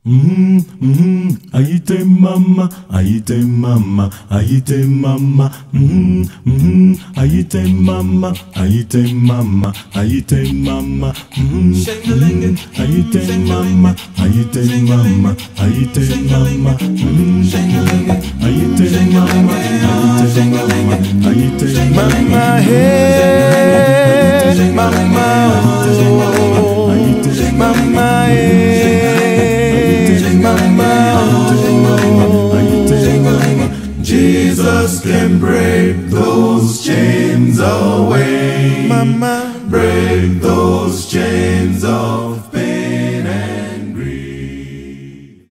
Aïté mama, aïté mama, aïté mama, aïté mama, aïté mama, aïté mama, aïté mama, aïté mama, aïté mama, aïté mama, aïté mama, hey, mama, mama, Jesus can break those chains away. Mama, Break those chains of pain and grief.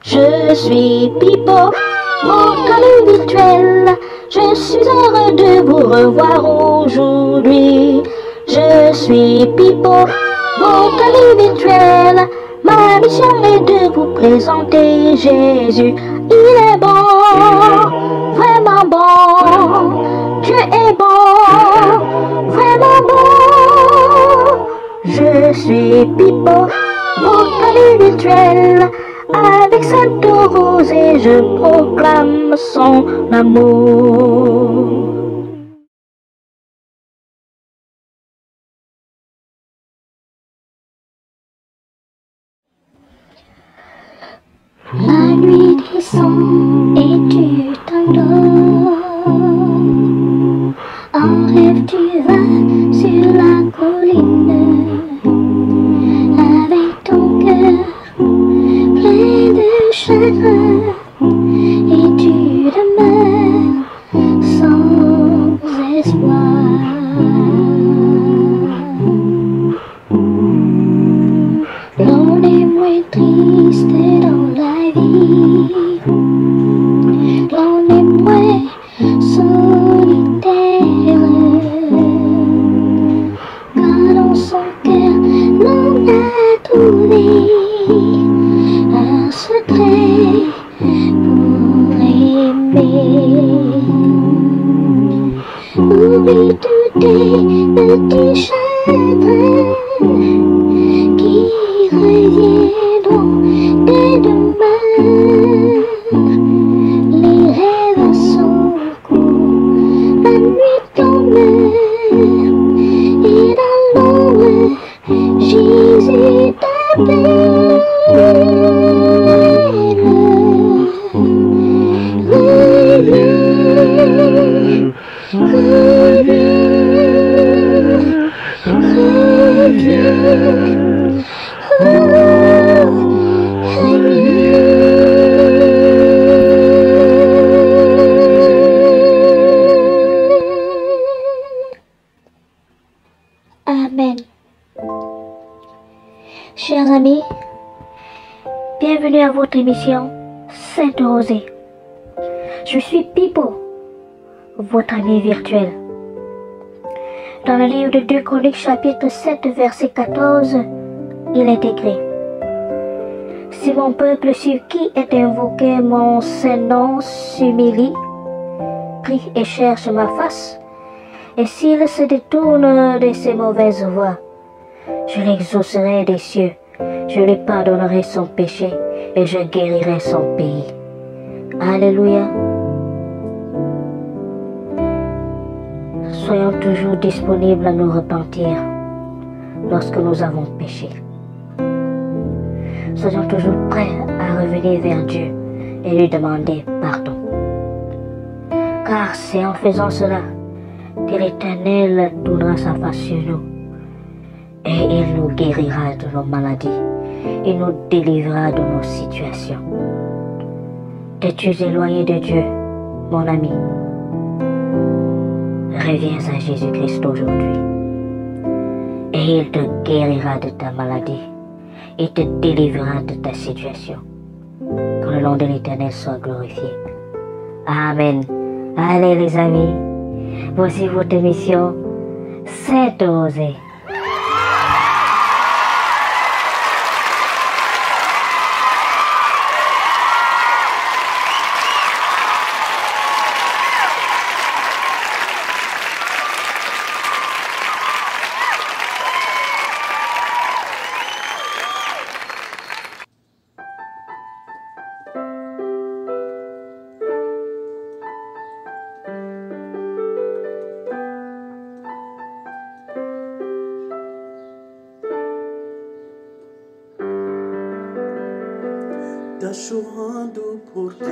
Je suis Pipo, mon ami virtuel. Je suis heureux de vous revoir aujourd'hui. Je suis Pipo, votre ami virtuel. Ma mission est de vous présenter Jésus. Il est bon, vraiment bon. Dieu est bon, vraiment bon. Je suis Pipo, votre ami virtuel. Avec Sainte Rose et je proclame son amour. La nuit descend et tu t'endors. En rêve tu vas sur la colline avec ton cœur plein de chagrin et tu demeures sans espoir. L'on est moins triste dans la vie, l'on est moins solitaire, car dans son cœur l'on a trouvé un secret pour aimer. Oublie tous tes petits chagrins qui reviendront dès demain. Les rêves sont courts, la nuit tombe et dans l'ombre Jésus t'appelle. Amen. Chers amis, bienvenue à votre émission Sainte Rosée. Je suis Pipo, votre ami virtuel. Dans le livre de 2 Chroniques chapitre 7 verset 14, il est écrit: si mon peuple sur qui est invoqué mon saint nom s'humilie, prie et cherche ma face, et s'il se détourne de ses mauvaises voies, je l'exaucerai des cieux, je lui pardonnerai son péché et je guérirai son pays. Alléluia. Soyons toujours disponibles à nous repentir lorsque nous avons péché. Soyons toujours prêts à revenir vers Dieu et lui demander pardon. Car c'est en faisant cela que l'Éternel tournera sa face sur nous et il nous guérira de nos maladies. Il nous délivrera de nos situations. Es-tu éloigné de Dieu, mon ami? Reviens à Jésus-Christ aujourd'hui et il te guérira de ta maladie. Il te délivrera de ta situation. Que le nom de l'Éternel soit glorifié. Amen. Allez les amis, voici votre émission Sainte Rosée. tá chorando porque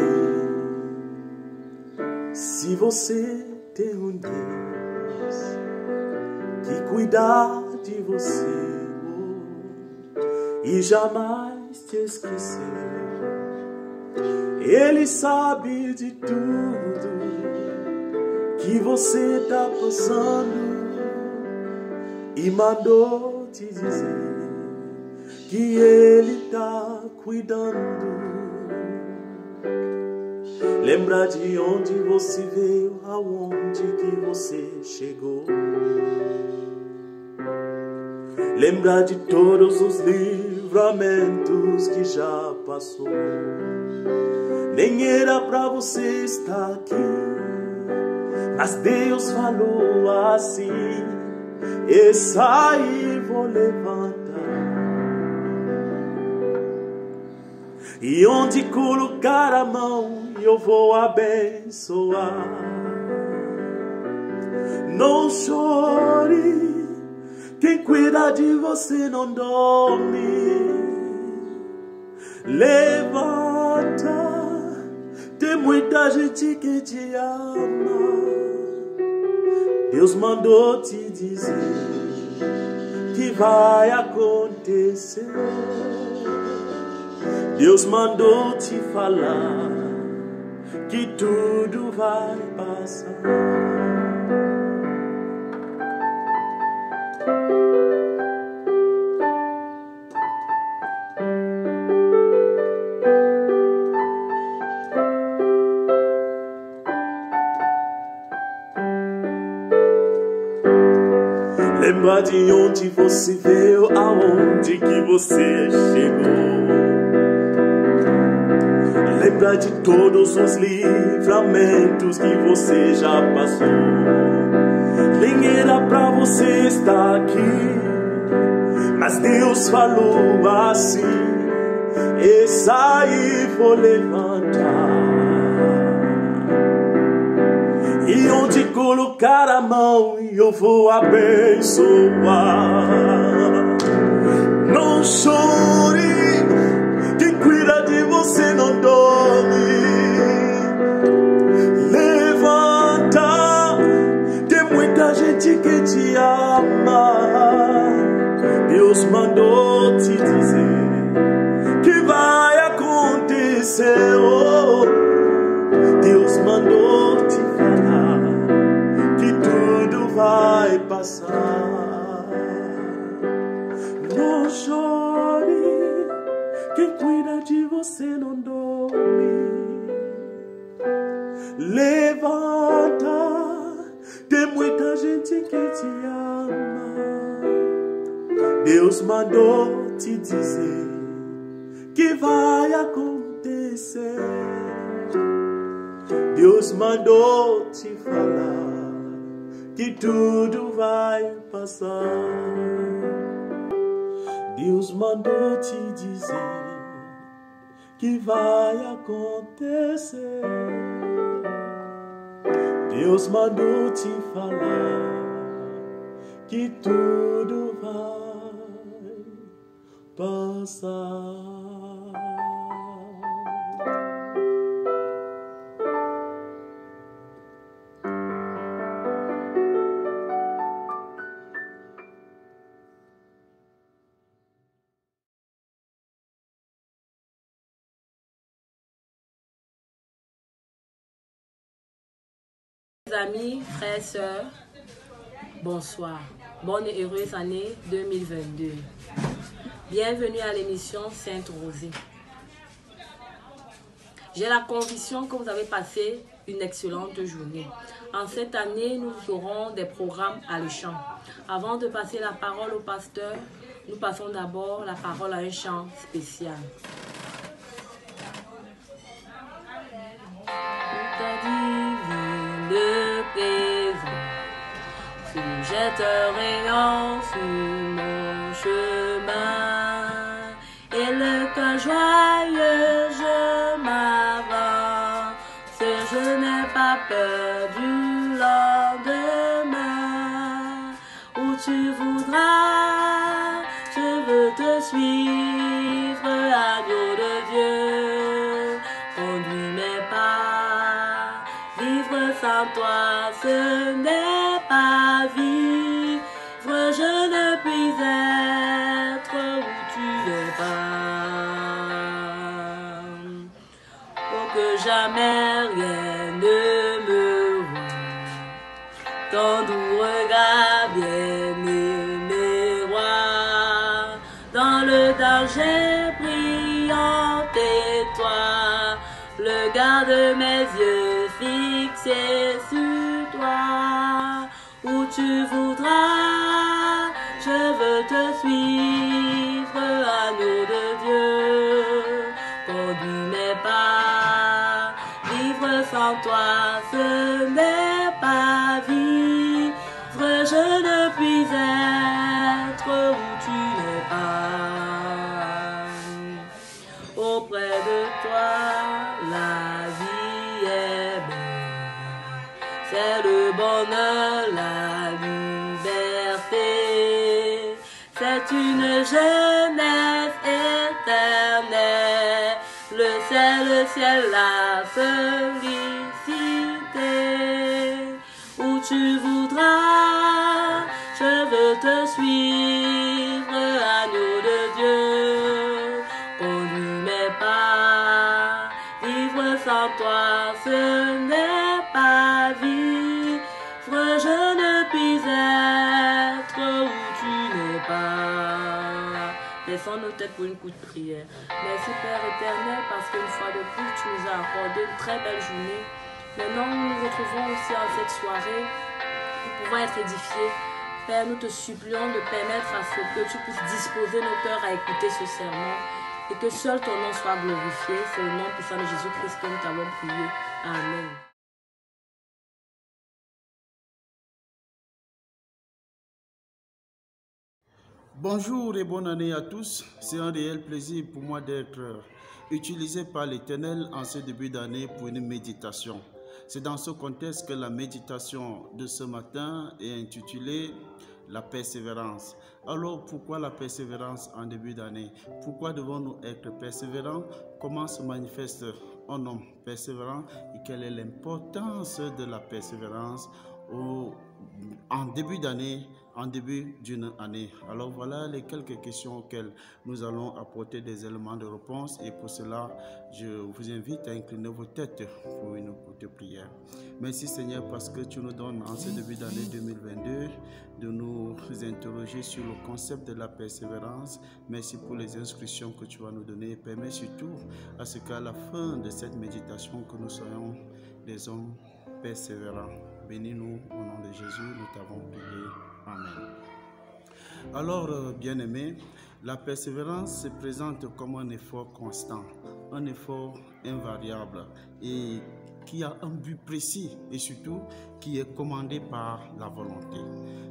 se você tem um Deus que cuida de você e jamais te esqueceu, Ele sabe de tudo que você tá passando e mandou te dizer que Ele tá cuidando. Lembra de onde você veio, aonde que você chegou. Lembra de todos os livramentos que já passou. Nem era pra você estar aqui, mas Deus falou assim: essa aí vou levantar. E onde colocar a mão eu vou abençoar. Não chore, quem cuida de você não dorme. Levanta, tem muita gente que te ama. Deus mandou te dizer que vai acontecer. Deus mandou te falar que tudo vai passar. Lembra de onde você veio, aonde que você chegou. Lembra de todos os livramentos que você já passou. Nem era pra você estar aqui, mas Deus falou assim: essa aí vou levantar. E onde colocar a mão eu vou abençoar. Não chore, quem cuida de você não dorme. Levanta, tem muita gente que te ama. Deus mandou te dizer que vai acontecer. Oh, Deus mandou te falar que tudo vai passar. Não chore, quem cuida de você não dorme. Levanta, tem muita gente que te ama. Deus mandou te dizer que vai acontecer. Deus mandou te falar que tudo vai passar. Deus mandou te dizer que vai acontecer. Deus mandou te falar que tudo vai passar. Amis, frères, sœurs, bonsoir. Bonne et heureuse année 2022. Bienvenue à l'émission Sainte-Rosée. J'ai la conviction que vous avez passé une excellente journée. En cette année, nous aurons des programmes alléchants. Avant de passer la parole au pasteur, nous passons d'abord la parole à un chant spécial. Le présent se jette rayon sur mon chemin et le cœur joyeux je m'avance. Je n'ai pas peur du lendemain. Où tu voudras, je veux te suivre, agneau de Dieu. sans toi, ce n'est pas vivre. Je ne puis être où tu n'es pas. Oh, que jamais rien ne me voit. Ton doux regard bien-aimé roi. Dans le danger brillant étoile, le garde mes yeux fixés sur toi. Où tu voudras, je veux te suivre, agneau de Dieu. Conduis mes pas, vivre sans toi, ce n'est pas vivre. Je ne puis être où tu n'es pas. Auprès de toi, la vie est belle. C'est le bonheur, la liberté. C'est une jeunesse éternelle. Le ciel, la félicité. Où tu voudras, je veux te suivre, agneau de Dieu. Conduis mes pas, vivre sans toi, ce n'est pas vivre. Je ne puis être où tu n'es pas. Laissons nos têtes pour une courte prière. Merci Père éternel parce qu'une fois de plus tu nous as accordé une très belle journée. Maintenant nous nous retrouvons aussi en cette soirée pour pouvoir être édifiés. Père, nous te supplions de permettre à ce que tu puisses disposer nos cœurs à écouter ce sermon et que seul ton nom soit glorifié. C'est au nom puissant de Jésus-Christ que nous t'avons prié. Amen. Bonjour et bonne année à tous. C'est un réel plaisir pour moi d'être utilisé par l'Éternel en ce début d'année pour une méditation. C'est dans ce contexte que la méditation de ce matin est intitulée « La persévérance ». Alors, pourquoi la persévérance en début d'année? Pourquoi devons-nous être persévérants? Comment se manifeste un homme persévérant et quelle est l'importance de la persévérance en début d'année, en début d'une année? Alors voilà les quelques questions auxquelles nous allons apporter des éléments de réponse et pour cela, je vous invite à incliner vos têtes pour une courte prière. Merci Seigneur parce que tu nous donnes en ce début d'année 2022 de nous interroger sur le concept de la persévérance. Merci pour les instructions que tu vas nous donner et permets surtout à ce qu'à la fin de cette méditation que nous soyons des hommes persévérants. Bénis-nous au nom de Jésus, nous t'avons prié. Amen. Alors, bien-aimés, la persévérance se présente comme un effort constant, un effort invariable et qui a un but précis et surtout qui est commandé par la volonté.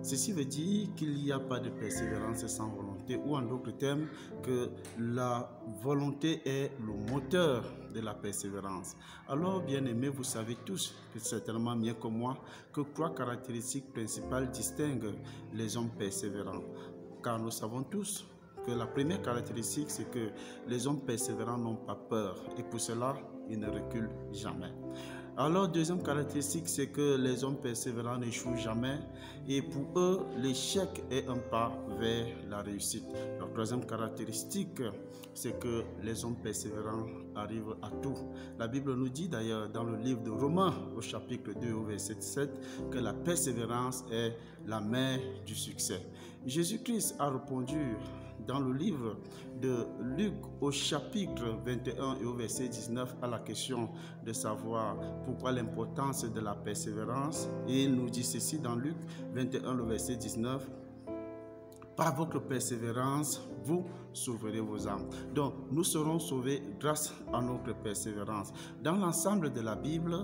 Ceci veut dire qu'il n'y a pas de persévérance sans volonté ou en d'autres termes que la volonté est le moteur de la persévérance. Alors, bien-aimés, vous savez tous, certainement mieux que moi, que 3 caractéristiques principales distinguent les hommes persévérants. Car nous savons tous que la première caractéristique, c'est que les hommes persévérants n'ont pas peur et pour cela, ils ne reculent jamais. Alors, deuxième caractéristique, c'est que les hommes persévérants n'échouent jamais et pour eux, l'échec est un pas vers la réussite. La troisième caractéristique, c'est que les hommes persévérants arrivent à tout. La Bible nous dit d'ailleurs dans le livre de Romains, au chapitre 2, au verset 7, que la persévérance est la mère du succès. Jésus-Christ a répondu dans le livre de Luc au chapitre 21 et au verset 19 à la question de savoir pourquoi l'importance de la persévérance. Et il nous dit ceci dans Luc 21, le verset 19. Par votre persévérance, vous sauverez vos âmes. Donc, nous serons sauvés grâce à notre persévérance. Dans l'ensemble de la Bible,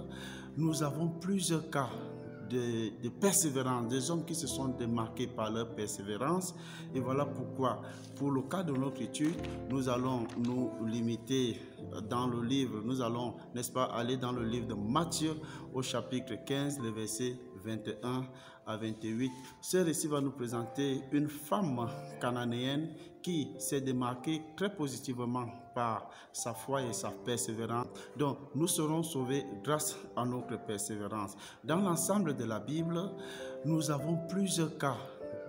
nous avons plusieurs cas de persévérance, des hommes qui se sont démarqués par leur persévérance. Et voilà pourquoi, pour le cas de notre étude, nous allons nous limiter dans le livre, nous allons, n'est-ce pas, aller dans le livre de Matthieu au chapitre 15, le verset 21 à 28. Ce récit va nous présenter une femme cananéenne qui s'est démarquée très positivement par sa foi et sa persévérance. Donc, nous serons sauvés grâce à notre persévérance. Dans l'ensemble de la Bible, nous avons plusieurs cas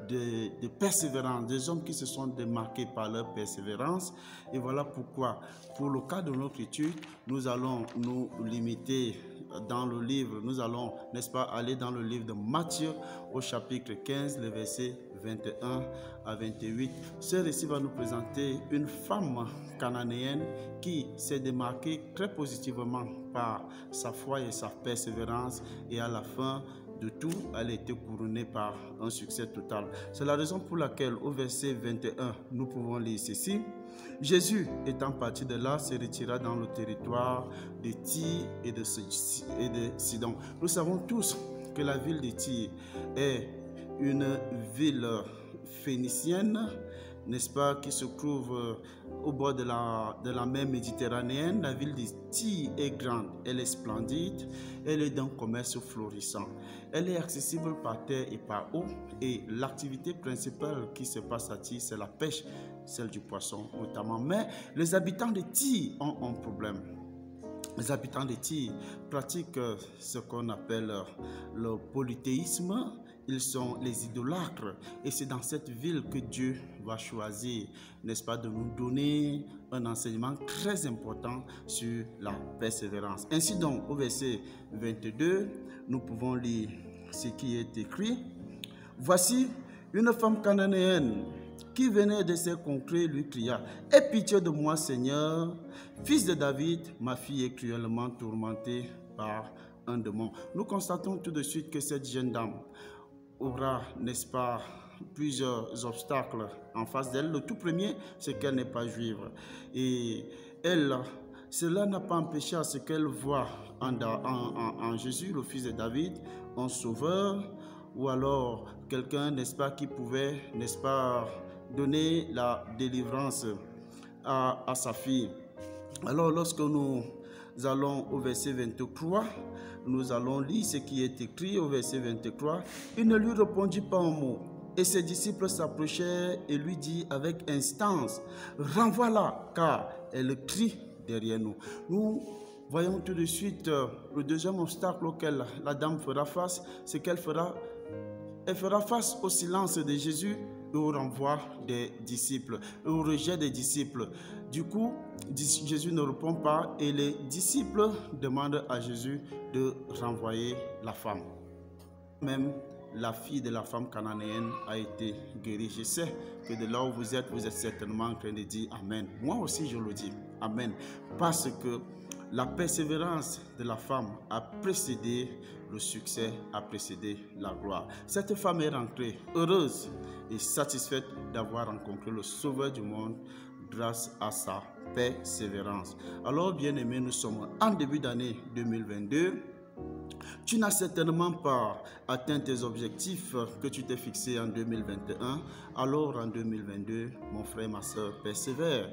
de persévérance, des hommes qui se sont démarqués par leur persévérance. Et voilà pourquoi, pour le cas de notre étude, nous allons nous limiter dans le livre, nous allons, n'est-ce pas, aller dans le livre de Matthieu au chapitre 15, les versets 21 à 28. Ce récit va nous présenter une femme cananéenne qui s'est démarquée très positivement par sa foi et sa persévérance, et à la fin de tout, elle a été couronnée par un succès total. C'est la raison pour laquelle au verset 21, nous pouvons lire ceci. Jésus, étant parti de là, se retira dans le territoire de Tyr et de Sidon. Nous savons tous que la ville de Tyr est une ville phénicienne, n'est-ce pas, qui se trouve au bord de la mer Méditerranéenne. La ville de Tyr est grande, elle est splendide, elle est d'un commerce florissant. Elle est accessible par terre et par eau, et l'activité principale qui se passe à Tyr, c'est la pêche, celle du poisson notamment. Mais les habitants de Tyr ont un problème. Les habitants de Tyr pratiquent ce qu'on appelle le polythéisme. Ils sont les idolâtres, et c'est dans cette ville que Dieu va choisir, n'est-ce pas, de nous donner un enseignement très important sur la persévérance. Ainsi donc, au verset 22, nous pouvons lire ce qui est écrit. Voici une femme cananéenne qui venait de ses contrées lui cria: aie pitié de moi, Seigneur, fils de David, ma fille est cruellement tourmentée par un démon. Nous constatons tout de suite que cette jeune dame aura, n'est-ce pas, plusieurs obstacles en face d'elle. Le tout premier, c'est qu'elle n'est pas juive. Et elle, cela n'a pas empêché à ce qu'elle voit en Jésus, le fils de David, un sauveur, ou alors quelqu'un, n'est-ce pas, qui pouvait, n'est-ce pas, donner la délivrance à sa fille. Alors, lorsque nous allons au verset 23, nous allons lire ce qui est écrit au verset 23. Il ne lui répondit pas un mot. Et ses disciples s'approchèrent et lui dit avec instance: renvoie-la, car elle crie derrière nous. Nous voyons tout de suite le deuxième obstacle auquel la dame fera face, c'est qu'elle fera face au silence de Jésus et au renvoi des disciples, et au rejet des disciples. Du coup, Jésus ne répond pas et les disciples demandent à Jésus de renvoyer la femme. Même la fille de la femme cananéenne a été guérie. Je sais que de là où vous êtes certainement en train de dire Amen. Moi aussi je le dis, Amen. Parce que la persévérance de la femme a précédé le succès, a précédé la gloire. Cette femme est rentrée heureuse et satisfaite d'avoir rencontré le Sauveur du monde grâce à sa persévérance. Alors, bien-aimés, nous sommes en début d'année 2022. Tu n'as certainement pas atteint tes objectifs que tu t'es fixés en 2021. Alors, en 2022, mon frère, ma soeur, persévère.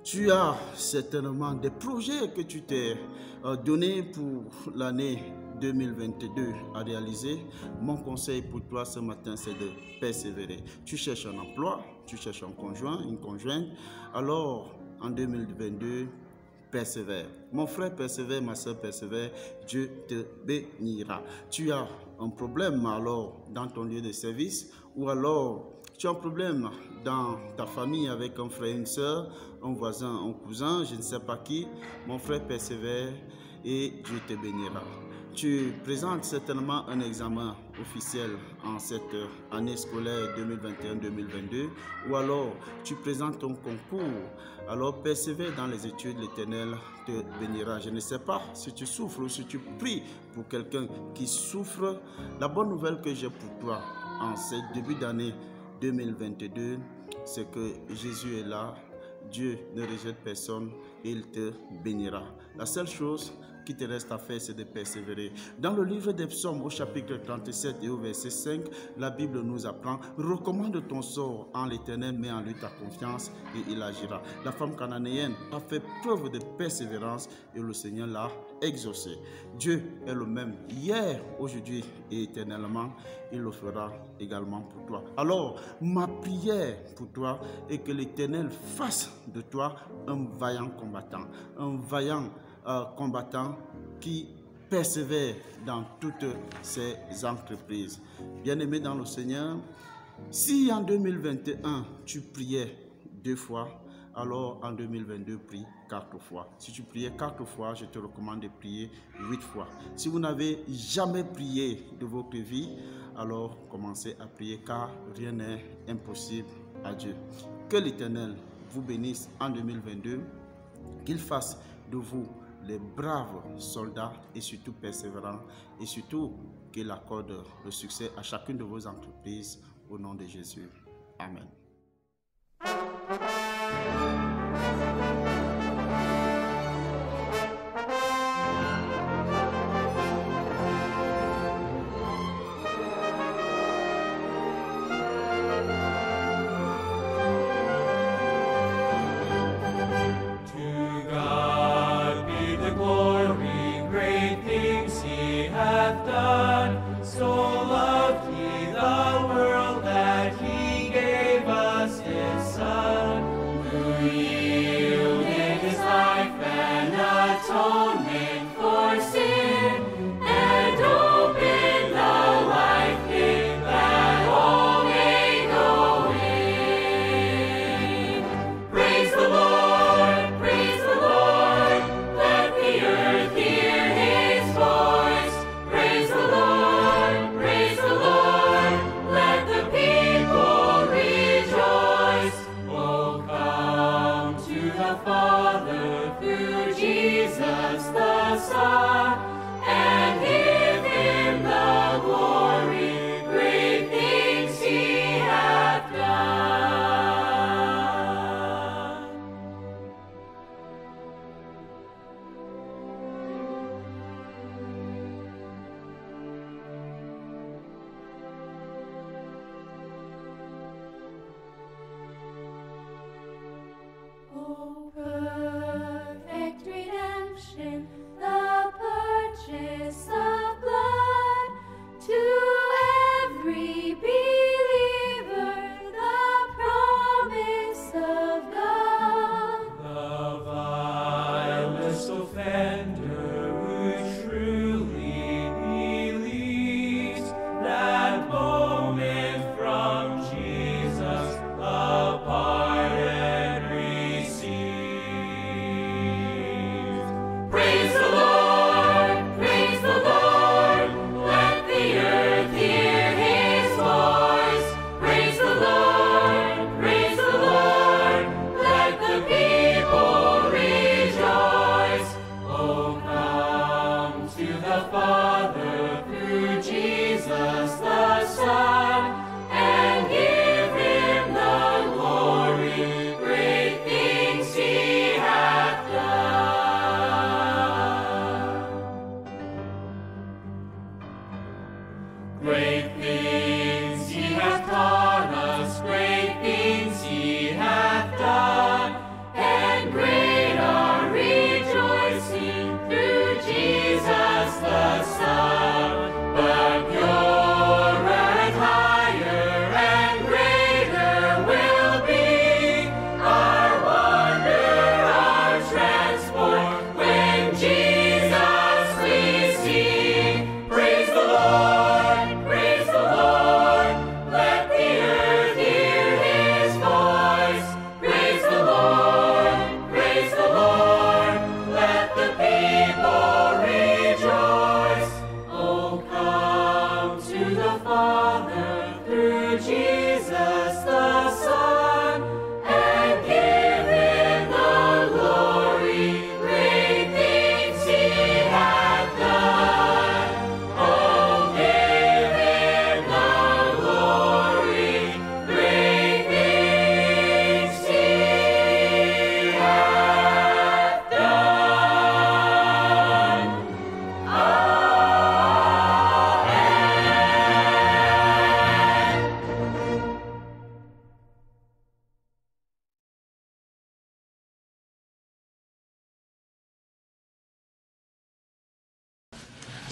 Tu as certainement des projets que tu t'es donnés pour l'année 2022 à réaliser. Mon conseil pour toi ce matin, c'est de persévérer. Tu cherches un emploi, tu cherches un conjoint, une conjointe. Alors, en 2022, persévère. Mon frère, persévère, ma soeur, persévère. Dieu te bénira. Tu as un problème alors dans ton lieu de service, ou alors tu as un problème dans ta famille avec un frère, une soeur, un voisin, un cousin, je ne sais pas qui. Mon frère, persévère et Dieu te bénira. Tu présentes certainement un examen officiel en cette année scolaire 2021-2022, ou alors tu présentes ton concours. Alors persévère dans les études, l'Éternel te bénira. Je ne sais pas si tu souffres ou si tu pries pour quelqu'un qui souffre. La bonne nouvelle que j'ai pour toi en ce début d'année 2022, c'est que Jésus est là. Dieu ne rejette personne, il te bénira. La seule chose qui te reste à faire, c'est de persévérer. Dans le livre des Psaumes, au chapitre 37 et au verset 5, la Bible nous apprend: recommande ton sort en l'Éternel, mets en lui ta confiance et il agira. La femme cananéenne a fait preuve de persévérance et le Seigneur l'a exaucé. Dieu est le même hier, aujourd'hui et éternellement. Il le fera également pour toi. Alors, ma prière pour toi est que l'Éternel fasse de toi un vaillant combattant qui persévère dans toutes ses entreprises. Bien-aimé dans le Seigneur, si en 2021 tu priais 2 fois, alors en 2022, prie 4 fois. Si tu priais 4 fois, je te recommande de prier 8 fois. Si vous n'avez jamais prié de votre vie, alors commencez à prier, car rien n'est impossible à Dieu. Que l'Éternel vous bénisse en 2022, qu'il fasse de vous les braves soldats et surtout persévérants, et surtout qu'il accorde le succès à chacune de vos entreprises au nom de Jésus. Amen. So loved he the world that he gave us his Son, who yielded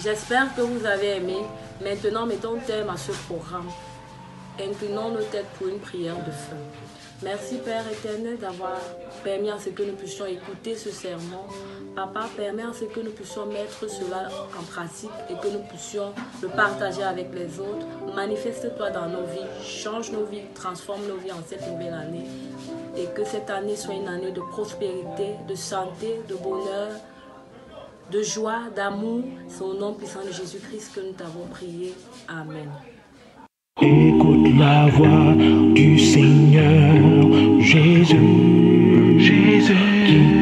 J'espère que vous avez aimé. Maintenant, mettons terme à ce programme. Inclinons nos têtes pour une prière de fin. Merci Père éternel d'avoir permis à ce que nous puissions écouter ce sermon. Papa, permets à ce que nous puissions mettre cela en pratique et que nous puissions le partager avec les autres. Manifeste-toi dans nos vies, change nos vies, transforme nos vies en cette nouvelle année. Et que cette année soit une année de prospérité, de santé, de bonheur, de joie, d'amour. C'est au nom puissant de Jésus-Christ que nous t'avons prié. Amen. Écoute la voix du Seigneur Jésus, Jésus, qui